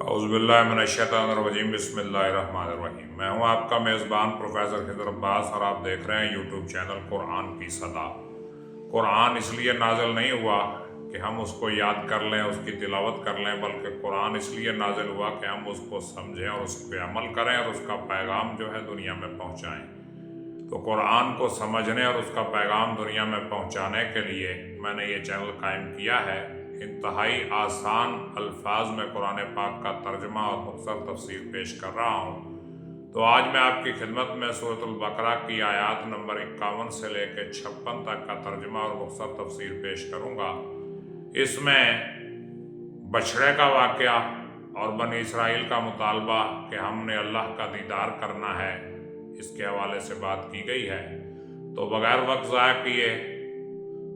औज़ुबिल्लाहिमिनश्शैतानिर्रजीम बिस्मिल्लाहिर्रहमानिर्रहीम। मैं हूँ आपका मेज़बान प्रोफेसर खिज़र अब्बास और आप देख रहे हैं यूट्यूब चैनल कुरान की सदा। कुरान इसलिए नाज़िल नहीं हुआ कि हम उसको याद कर लें, उसकी तिलावत कर लें, बल्कि कुरान इसलिए नाज़िल हुआ कि हम उसको समझें और उस पर अमल करें और उसका पैगाम जो है दुनिया में पहुँचाएँ। तो कुरान को समझने और उसका पैगाम दुनिया में पहुँचाने के लिए मैंने ये चैनल कायम किया है। इंतहाई आसान अल्फाज में कुरान पाक का तर्जमा और मुख्तसर तफसीर पेश कर रहा हूँ। तो आज मैं आपकी खिदमत में सूरतुल बकरा की आयात नंबर 51 से लेकर 56 तक का तर्जमा और मुख्तसर तफसीर पेश करूँगा। इसमें बछड़े का वाक़या और बनी इसराइल का मुतालबा कि हमने अल्लाह का दीदार करना है, इसके हवाले से बात की गई है। तो बग़ैर वक्त ज़ाया किए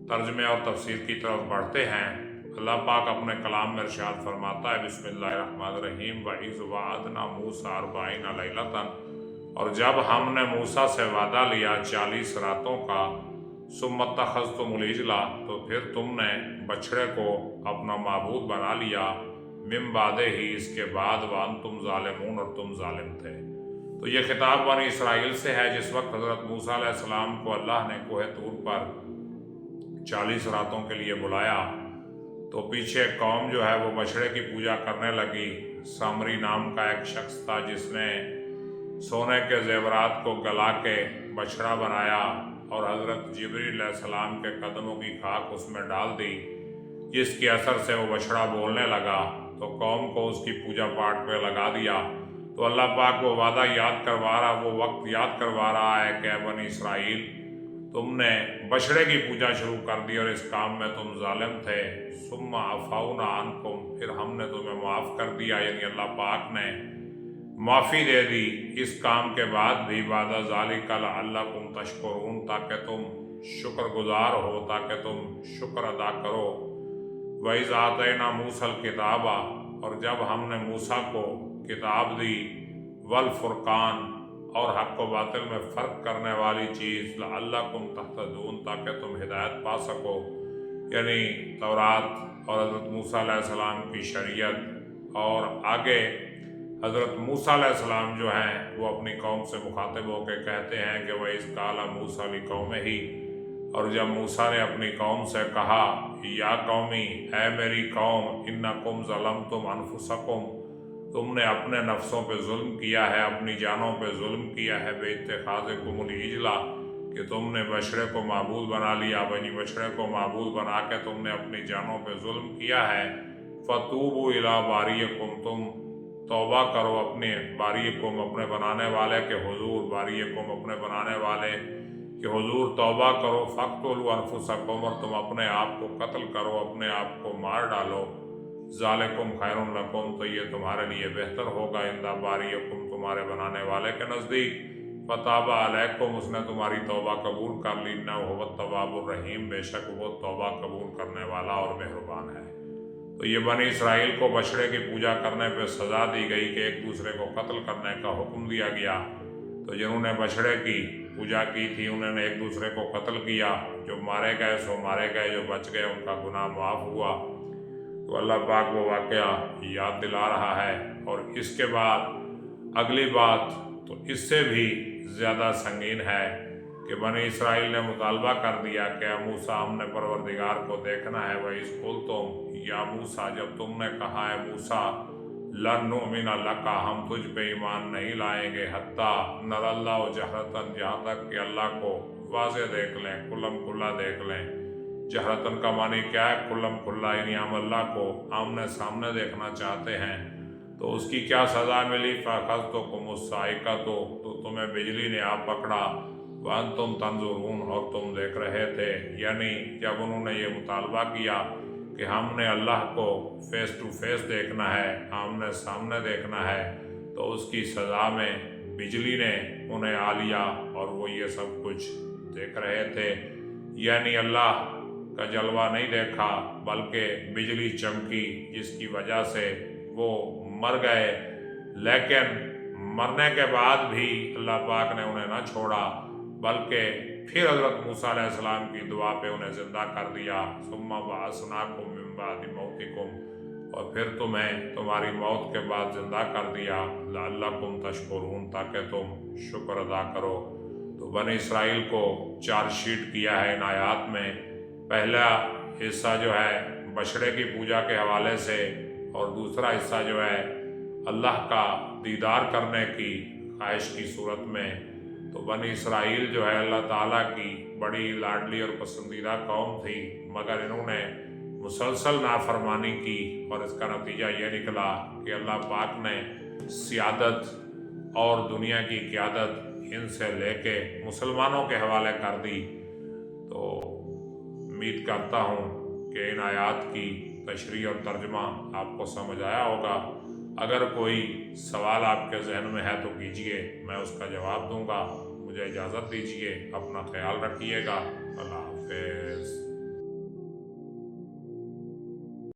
तर्जमे और तफसीर की तरफ बढ़ते हैं। अल्लाह पाक अपने कलाम में इरशाद फरमाता है, बिस्मिल्लाहिर्रहमानिर्रहीम, वइज़ वअदना मूसा 40 लैलतन, और जब हमने मूसा से वादा लिया 40 रातों का, सुम्मा तख़ज़्तुमुल इजला, तो फिर तुमने बछड़े को अपना माबूद बना लिया, मिन बादे ही, इसके बाद, व अंतुम ज़ालिमून, और तुम जालिम थे। तो ये खिताब बनी इसराइल से है। जिस वक्त हज़रत मूसा अलैहिस्सलाम को अल्लाह ने कोहे तूर पर 40 रातों के लिए बुलाया, तो पीछे कौम जो है वो बछड़े की पूजा करने लगी। सामरी नाम का एक शख्स था जिसने सोने के जेवरात को गला के बछड़ा बनाया और हज़रत जिब्रील अलैहिस्सलाम के कदमों की खाक उसमें डाल दी, जिसके असर से वो बछड़ा बोलने लगा। तो कौम को उसकी पूजा पाठ पे लगा दिया। तो अल्लाह पाक वो वादा याद करवा रहा, वो वक्त याद करवा रहा है कि बनी इसराइल, तुमने बछड़े की पूजा शुरू कर दी और इस काम में तुम जालिम थे। सुम्मा अफ़ौना अन्कुम, फिर हमने तुम्हें माफ़ कर दिया, यानी अल्लाह पाक ने माफ़ी दे दी इस काम के बाद भी। बादा ज़ालिका लअल्लकुम तशकुरून, ताकि तुम शुक्रगुजार हो, ताकि तुम शुक्र अदा करो। वइज़ आतैना मूसल किताबा, और जब हमने मूसा को किताब दी, वल फुरकान, और हक़ व बातिल में फ़र्क करने वाली चीज़, लअल्लकुम तहतदून, ताकि तुम हिदायत पा सको, यानी तौरात और हज़रत मूसा अलैहिस्सलाम की शरीयत। और आगे हज़रत मूसा अलैहिस्सलाम जो हैं वो अपनी कौम से मुखातिब होकर कहते हैं कि वइज़ क़ाला मूसा लिक़ौमिही, और जब मूसा ने अपनी कौम से कहा, या कौमी, ऐ मेरी कौम, इन्नकुम ज़लमतुम अनफुसकुम, तुमने अपने नफ्सों पे जुल्म किया है, अपनी जानों पे जुल्म किया है, बेइत्तिख़ाज़िकुमुल इजला, कि तुमने बछड़े को माबूद बना लिया, बनी बछड़े को माबूद बना के तुमने अपनी जानों पे जुल्म किया है। फ़तूबू इला बारियकुम, तुम तौबा करो अपने बारियकुम, अपने बनाने वाले के हुजूर, बारियकुम, अपने बनाने वाले कि हुजूर तौबा करो। फ़क़्तुलू अनफुसकुम, और तुम अपने आप को कत्ल करो, अपने आप को मार डालो। ज़ालिकुम खैरुन लकुम, तो ये तुम्हारे लिए बेहतर होगा, इंदा बारियकुम, तुम्हारे बनाने वाले के नज़दीक। फ़ताबा अलैकुम, उसने तुम्हारी तौबा कबूल कर ली। इन्नहु हुवत तव्वाबुर रहीम, बेशक वो तौबा कबूल करने वाला और मेहरबान है। तो ये बनी इसराइल को बछड़े की पूजा करने पर सज़ा दी गई कि एक दूसरे को कत्ल करने का हुक्म दिया गया। तो जिन्होंने बछड़े की पूजा की थी उन्होंने एक दूसरे को कत्ल किया, जो मारे गए सो मारे गए, जो बच गए उनका गुनाह माफ़ हुआ। तो अल्लाह पाक वो वाक़या याद दिला रहा है। और इसके बाद अगली बात तो इससे भी ज़्यादा संगीन है कि बनी इसराइल ने मुतालबा कर दिया कि मूसा, हमने परवरदिगार को देखना है। वइज़ कुल्तुम या मूसा, जब तुमने कहा है मूसा, लन नुमिना लका, हम तुझ पे ईमान नहीं लाएंगे, हत्ता नरल्लाहु जहरतन, जहाँ तक कि अल्लाह को वाज़े देख लें, कुल्लम कुल्ला देख लें। जहरतन का मानी क्या है? कुल्लम कुल्ला, यानी हम अल्लाह को आमने सामने देखना चाहते हैं। तो उसकी क्या सज़ा मिली? फ़अख़ज़तकुम उस्साइक़ा, तो तुम्हें बिजली ने आ पकड़ा, व अंतुम तंज़ुरून, और तुम देख रहे थे। यानी जब उन्होंने ये मुतालबा किया कि हमने अल्लाह को फ़ेस टू फेस देखना है, आमने सामने देखना है, तो उसकी सज़ा में बिजली ने उन्हें आ लिया और वो ये सब कुछ देख रहे थे। यानी अल्लाह का जलवा नहीं देखा, बल्कि बिजली चमकी, जिसकी वजह से वो मर गए। लेकिन मरने के बाद भी अल्लाह पाक ने उन्हें ना छोड़ा, बल्कि फिर हज़रत मूसा अलैहिस्सलाम की दुआ पे उन्हें ज़िंदा कर दिया। सुम्मा बअसनाकुम मिन बादि मौतिकुम, और फिर तुम्हें तुम्हारी मौत के बाद ज़िंदा कर दिया, लअल्लकुम तशकुरून, ताकि तुम शुक्र अदा करो। तो बनी इसराइल को चार्जशीट किया है इन आयात में। पहला हिस्सा जो है बछड़े की पूजा के हवाले से, और दूसरा हिस्सा जो है अल्लाह का दीदार करने की ख्वाहिश की सूरत में। तो बनी इसराइल जो है अल्लाह ताला की बड़ी लाडली और पसंदीदा कौम थी, मगर इन्होंने मुसलसल नाफरमानी की, और इसका नतीजा ये निकला कि अल्लाह पाक ने सियादत और दुनिया की क़यादत इनसे लेके मुसलमानों के हवाले कर दी। तो उम्मीद करता हूँ कि इन आयात की तशरीह और तर्जमा आपको समझ आया होगा। अगर कोई सवाल आपके जहन में है तो कीजिए, मैं उसका जवाब दूंगा। मुझे इजाज़त दीजिए, अपना ख्याल रखिएगा। अल्लाह हाफ़िज़।